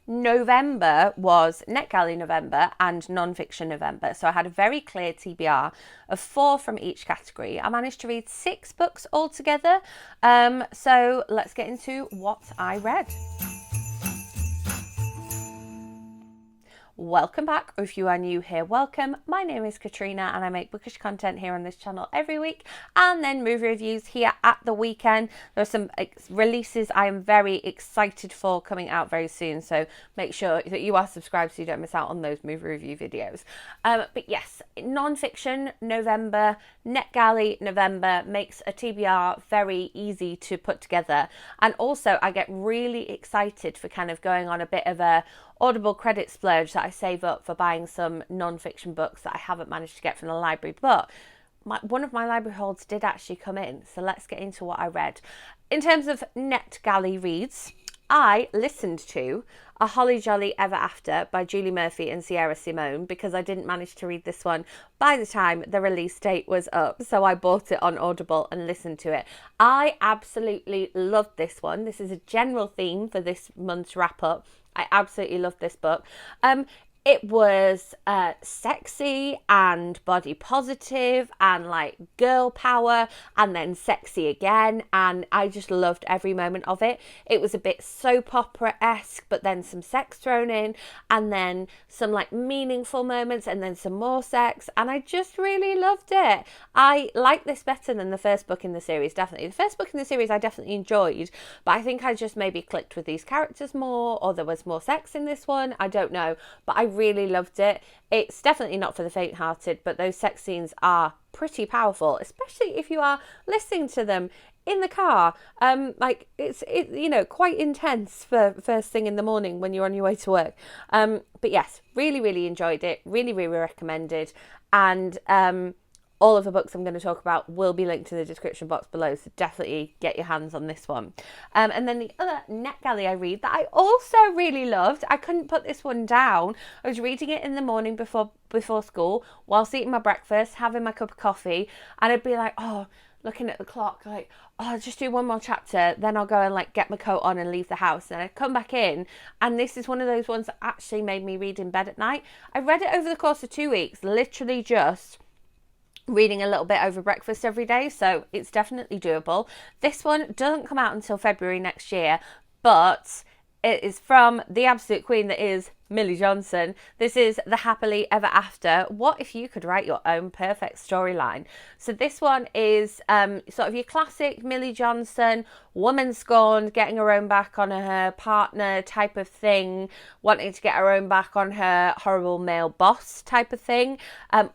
November was NetGalley November and Nonfiction November. So I had a very clear TBR of 4 from each category. I managed to read 6 books altogether. So let's get into what I read. Welcome back, or if you are new here, welcome. My name is Katrina and I make bookish content here on this channel every week and then movie reviews here at the weekend. There are some releases I am very excited for coming out very soon, so make sure that you are subscribed so you don't miss out on those movie review videos. But yes, Nonfiction November, NetGalley November makes a TBR very easy to put together, and also I get really excited for kind of going on a bit of a Audible credit splurge that I save up for buying some non-fiction books that I haven't managed to get from the library. But one of my library holds did actually come in. So let's get into what I read. In terms of NetGalley reads, I listened to A Holly Jolly Ever After by Julie Murphy and Sierra Simone because I didn't manage to read this one by the time the release date was up. So I bought it on Audible and listened to it. I absolutely loved this one. This is a general theme for this month's wrap up. I absolutely loved this book. It was sexy and body positive and like girl power and then sexy again, and I just loved every moment of it. It was a bit soap opera-esque, but then some sex thrown in, and then some like meaningful moments, and then some more sex, and I just really loved it. I like this better than the first book in the series, definitely. The first book in the series I definitely enjoyed, but I think I just maybe clicked with these characters more, or there was more sex in this one, I don't know, but I really loved it. It's definitely not for the faint-hearted, but those sex scenes are pretty powerful, especially if you are listening to them in the car. Like it's quite intense for first thing in the morning when you're on your way to work. But yes, really enjoyed it. Really recommended. And all of the books I'm going to talk about will be linked in the description box below, so definitely get your hands on this one. And then the other NetGalley I read that I also really loved, I couldn't put this one down. I was reading it in the morning before school, whilst eating my breakfast, having my cup of coffee, and I'd be like, looking at the clock, like, I'll just do one more chapter, then I'll go and like get my coat on and leave the house. And I'd come back in, and this is one of those ones that actually made me read in bed at night. I read it over the course of 2 weeks, literally just reading a little bit over breakfast every day, so it's definitely doable. This one doesn't come out until February next year, but it is from the absolute queen that is Millie Johnson. This is The Happily Ever After. What if you could write your own perfect storyline? So this one is sort of your classic Millie Johnson, woman scorned, getting her own back on her partner type of thing, wanting to get her own back on her horrible male boss type of thing,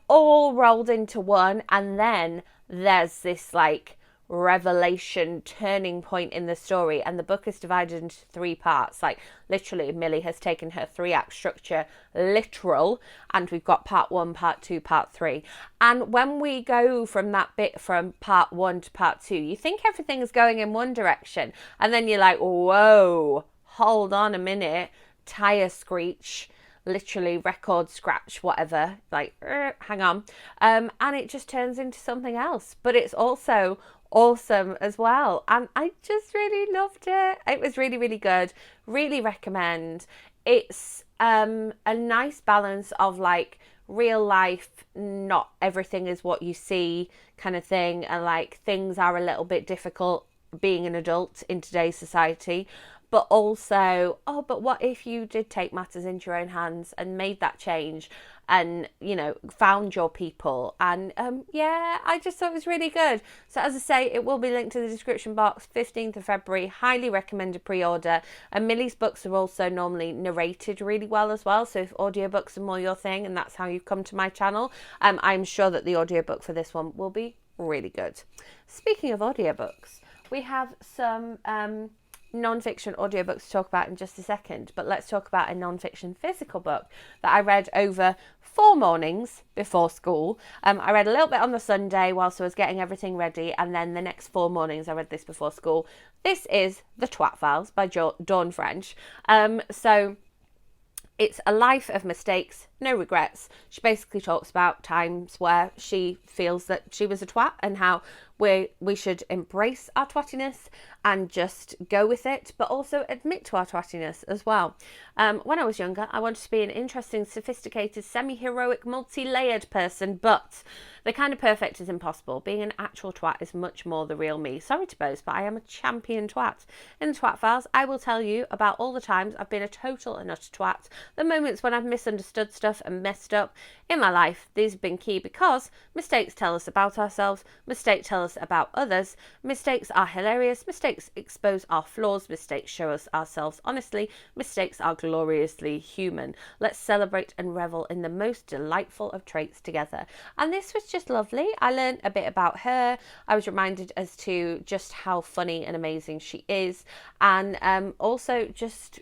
all rolled into one. And then there's this like revelation turning point in the story, and the book is divided into 3 parts. Like literally Millie has taken her 3-act structure literal, and we've got part 1, part 2, part 3. And when we go from that bit from part 1 to part 2, you think everything is going in one direction, and then you're like, whoa, hold on a minute, tire screech, literally record scratch, whatever, like hang on, and it just turns into something else, but it's also awesome as well, and I just really loved it. It was really good. Really recommend. It's a nice balance of like real life, not everything is what you see kind of thing, and like things are a little bit difficult being an adult in today's society, but also, but what if you did take matters into your own hands and made that change and, found your people? And I just thought it was really good. So as I say, it will be linked to the description box, 15th of February, highly recommended pre-order. And Millie's books are also normally narrated really well as well. So if audiobooks are more your thing and that's how you've come to my channel, I'm sure that the audiobook for this one will be really good. Speaking of audiobooks, we have some non-fiction audiobooks to talk about in just a second, but let's talk about a non-fiction physical book that I read over 4 mornings before school. I read a little bit on the Sunday whilst I was getting everything ready, and then the next 4 mornings I read this before school. This is The Twat Files by Dawn French. So it's a life of mistakes, no regrets. She basically talks about times where she feels that she was a twat and how we should embrace our twattiness and just go with it, but also admit to our twattiness as well. When I was younger, I wanted to be an interesting, sophisticated, semi-heroic, multi-layered person, but the kind of perfect is impossible. Being an actual twat is much more the real me. Sorry to boast, but I am a champion twat. In the Twat Files, I will tell you about all the times I've been a total and utter twat, the moments when I've misunderstood stuff and messed up in my life. These have been key because mistakes tell us about ourselves, mistakes tell us about others, mistakes are hilarious, mistakes expose our flaws, mistakes show us ourselves honestly, mistakes are gloriously human. Let's celebrate and revel in the most delightful of traits together. And this was just lovely. I learned a bit about her. I was reminded as to just how funny and amazing she is, and also just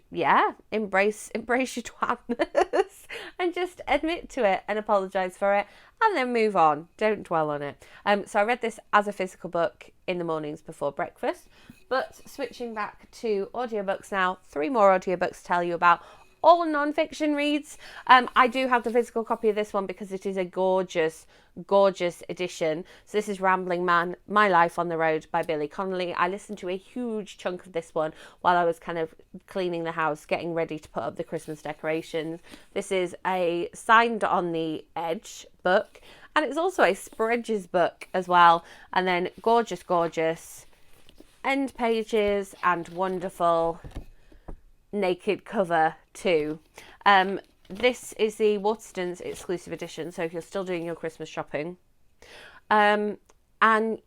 embrace your twatness and just admit to it and apologize for it, and then move on. Don't dwell on it. So I read this as a physical book in the mornings before breakfast, but switching back to audiobooks now, 3 more audiobooks to tell you about, all non-fiction reads. I do have the physical copy of this one because it is a gorgeous edition. So this is Rambling Man, My Life on the Road by Billy Connolly. I listened to a huge chunk of this one while I was kind of cleaning the house, getting ready to put up the Christmas decorations. This is a signed on the edge book, and it's also a Spreads book as well. And then gorgeous end pages and wonderful naked cover too. This is the Waterstones exclusive edition, so if you're still doing your Christmas shopping. And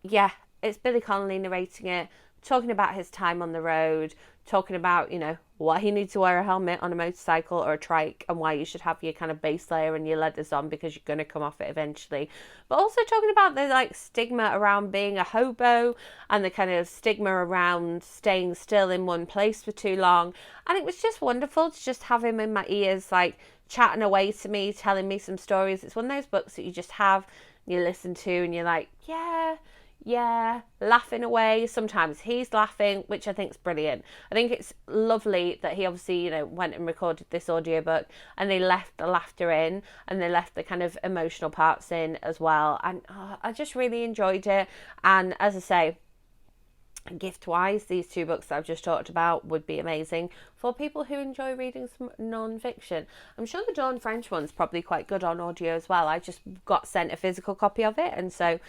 yeah, it's Billy Connolly narrating it, talking about his time on the road, talking about, why you need to wear a helmet on a motorcycle or a trike, and why you should have your kind of base layer and your leathers on because you're going to come off it eventually. But also talking about the stigma around being a hobo and the kind of stigma around staying still in one place for too long. And it was just wonderful to just have him in my ears, chatting away to me, telling me some stories. It's one of those books that you just have, you listen to, and you're like, yeah, laughing away. Sometimes he's laughing, which I think is brilliant. I think it's lovely that he obviously, went and recorded this audiobook, and they left the laughter in, and they left the kind of emotional parts in as well. And I just really enjoyed it. And as I say, gift-wise, these 2 books that I've just talked about would be amazing for people who enjoy reading some non-fiction. I'm sure the Dawn French one's probably quite good on audio as well. I just got sent a physical copy of it, and so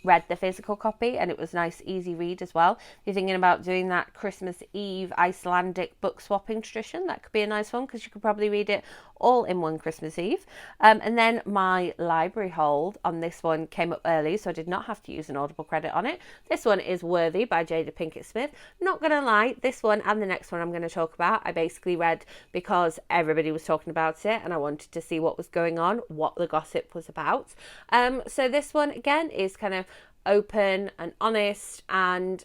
read the physical copy, and it was nice, easy read as well. If you're thinking about doing that Christmas Eve Icelandic book swapping tradition, that could be a nice one because you could probably read it all in one Christmas Eve. And then my library hold on this one came up early, so I did not have to use an Audible credit on it. This one is Worthy by Jada Pinkett Smith. Not gonna lie, this one and the next one I'm going to talk about, I basically read because everybody was talking about it and I wanted to see what was going on, what the gossip was about. So this one again is kind of open and honest and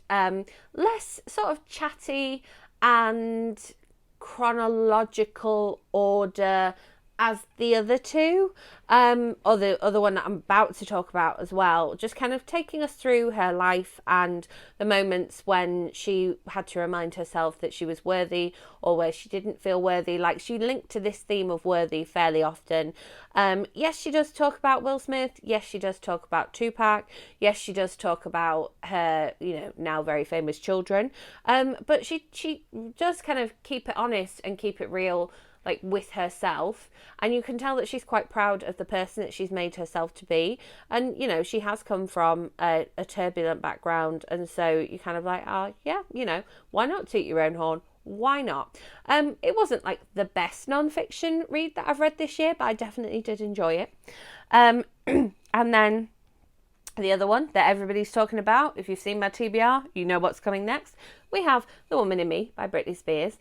less sort of chatty and chronological order as the other 2, or the other one that I'm about to talk about as well, just kind of taking us through her life and the moments when she had to remind herself that she was worthy or where she didn't feel worthy. She linked to this theme of worthy fairly often. Yes, she does talk about Will Smith. Yes, she does talk about Tupac. Yes, she does talk about her, now very famous children. But she does kind of keep it honest and keep it real, with herself, and you can tell that she's quite proud of the person that she's made herself to be. And she has come from a turbulent background, and so you kind of why not toot your own horn? Why not? It wasn't the best non-fiction read that I've read this year, but I definitely did enjoy it. And then the other one that everybody's talking about, if you've seen my TBR, you know what's coming next. We have The Woman in Me by Britney Spears.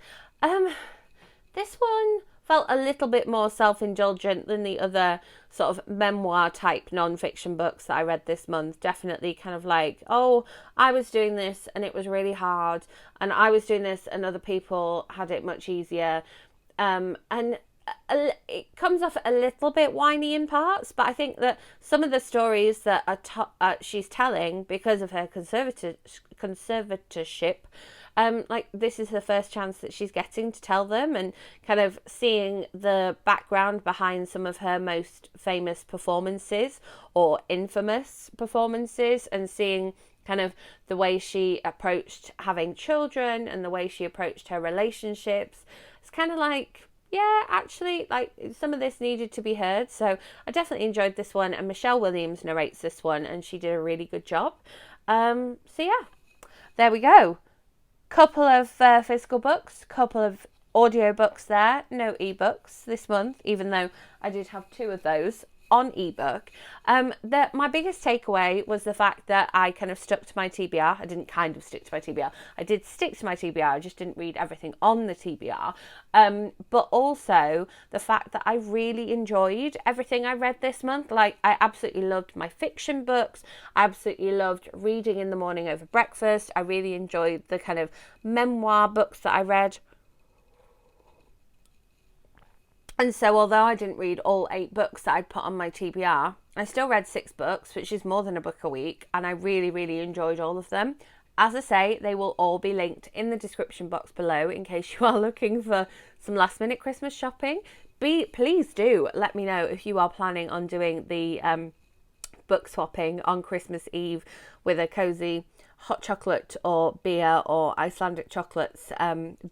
This one felt a little bit more self-indulgent than the other sort of memoir type non-fiction books that I read this month. Definitely kind of I was doing this and it was really hard, and I was doing this and other people had it much easier. And it comes off a little bit whiny in parts, but I think that some of the stories that she's telling, because of her conservatorship, this is the first chance that she's getting to tell them, and kind of seeing the background behind some of her most famous performances or infamous performances, and seeing kind of the way she approached having children and the way she approached her relationships. It's kind of like, yeah, actually, like some of this needed to be heard. So I definitely enjoyed this one, and Michelle Williams narrates this one, and she did a really good job. So yeah, there we go. Couple of physical books, couple of audiobooks there, no ebooks this month, even though I did have 2 of those on ebook. My biggest takeaway was the fact that I kind of stuck to my TBR. I didn't kind of stick to my TBR. I did stick to my TBR. I just didn't read everything on the TBR. But also the fact that I really enjoyed everything I read this month. Like, I absolutely loved my fiction books. I absolutely loved reading in the morning over breakfast. I really enjoyed the kind of memoir books that I read. And so although I didn't read all 8 books that I'd put on my TBR, I still read 6 books, which is more than a book a week, and I really, really enjoyed all of them. As I say, they will all be linked in the description box below in case you are looking for some last minute Christmas shopping. Please do let me know if you are planning on doing the book swapping on Christmas Eve with a cozy hot chocolate or beer or Icelandic chocolates.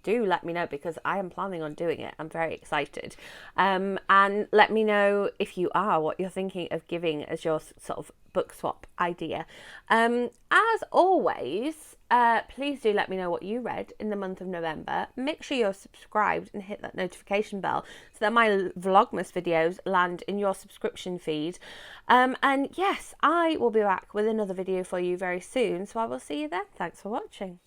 Do let me know, because I am planning on doing it. I'm very excited. And let me know if you are, what you're thinking of giving as your sort of book swap idea. As always, please do let me know what you read in the month of November. Make sure you're subscribed and hit that notification bell so that my Vlogmas videos land in your subscription feed. And yes, I will be back with another video for you very soon, so I will see you then. Thanks for watching.